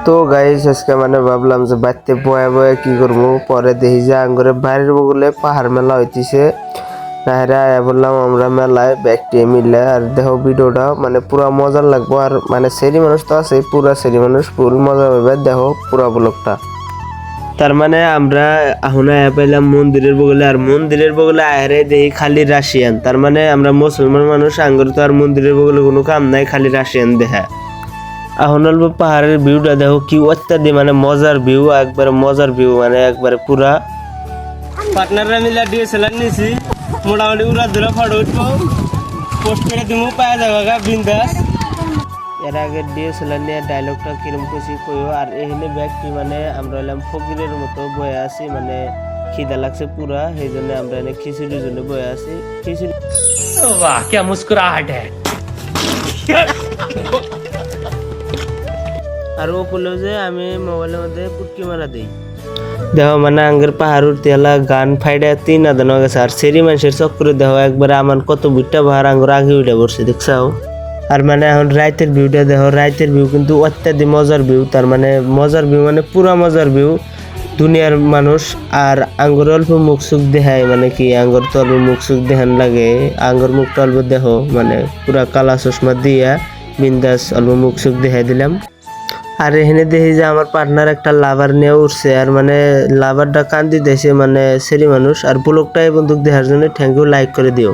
তো গাইস আজকে মানে ভাবলাম যে বাড়িতে বয়ে বয়ে কি করবো, পরে দেখি যে আঙ্গুরে বাইরের বগলে পাহাড় মেলা হইতিছে। তাহলে বললাম আমরা মেলায় ব্যাগটি মিললে আর দেখো ভিডিওটা মানে পুরা মজার লাগবো। আর মানে সেরি মানুষ তো আছে, পুরা সেরি মানুষ ফুল মজা পাবে, দেখো পুরা ব্লগটা। তার মানে আমরা এখন পেলাম মন্দিরের বগলে, আর মন্দিরের বগলে আয়ারে দেখি খালি রাশিয়ান। তার মানে আমরা মুসলমান মানুষ, আঙ্গুর তো আর মন্দিরের বগলে কোনো কাম নাই, খালি রাশিয়ান দেখা। এখন অল্প পাহাড়ের ভিউটা দেখো কি অত্যাধিক মানে মজার ভিউ, একবারে মজার ভিউ, মানে একবারে পুরা। পার্টনাররা মিলে ডিএসএলআর নিয়েছি, মোটামুটি উড়া ধরে ফটো উঠবো, পোস্ট করে দিব, পাওয়া যাবে বিন্দাস। এর আগে ডিএসএলআর নিয়ে ডায়লগটা কিরম খুশি কইও। আর এখানে ব্যক্তি মানে আমরা এলাম ফকিরের মতো বয়ে আছি, মানে খিদা লাগছে পুরা, সেই জন্য আমরা এনে খিচুড়ির জন্য বয়ে আছি। খিচুড়ি वाह क्या मुस्कुराहट है। আর ও বললো যে আমি মোবাইলের মধ্যে পুটকি মারা দিই। দেখো মানে আঙ্গের পাহাড় উঠতে এলা গান ফাইডা 3 আদান হয়ে গেছে। আর সেরি মানুষের চক্করে দেখো একবারে আমার কত বুটটা পাহাড় আঙ্গুর আগে উঠে পড়ছে, দেখছাও। আর মানে এখন রাইতের ভিউটা দেখো, রাইতের ভিউ কিন্তু অত্যাধিক মজার ভিউ। তার মানে মজার ভিউ মানে পুরা মজার ভিউ, দুনিয়ার মানুষ। আর আঙ্গুর অল্প মুখ সুখ দেখায়, মানে কি আঙ্গুর তো অল্প মুখ সুখ দেখান লাগে, আঙ্গুর মুখটা অল্প দেখো মানে পুরা কালা চশমা দিয়া বিন্দাস অল্প মুখ সুখ দেখাই দিলাম। আর এখানে দেখি যে আমার পার্টনার একটা লাভার নিয়ে উঠছে, আর মানে লাভারটা কান্দি দিয়েছে, মানে সেরি মানুষ। আর ব্লগটা এই বন্ধুক দেখার জন্য থ্যাংক ইউ, লাইক করে দিও।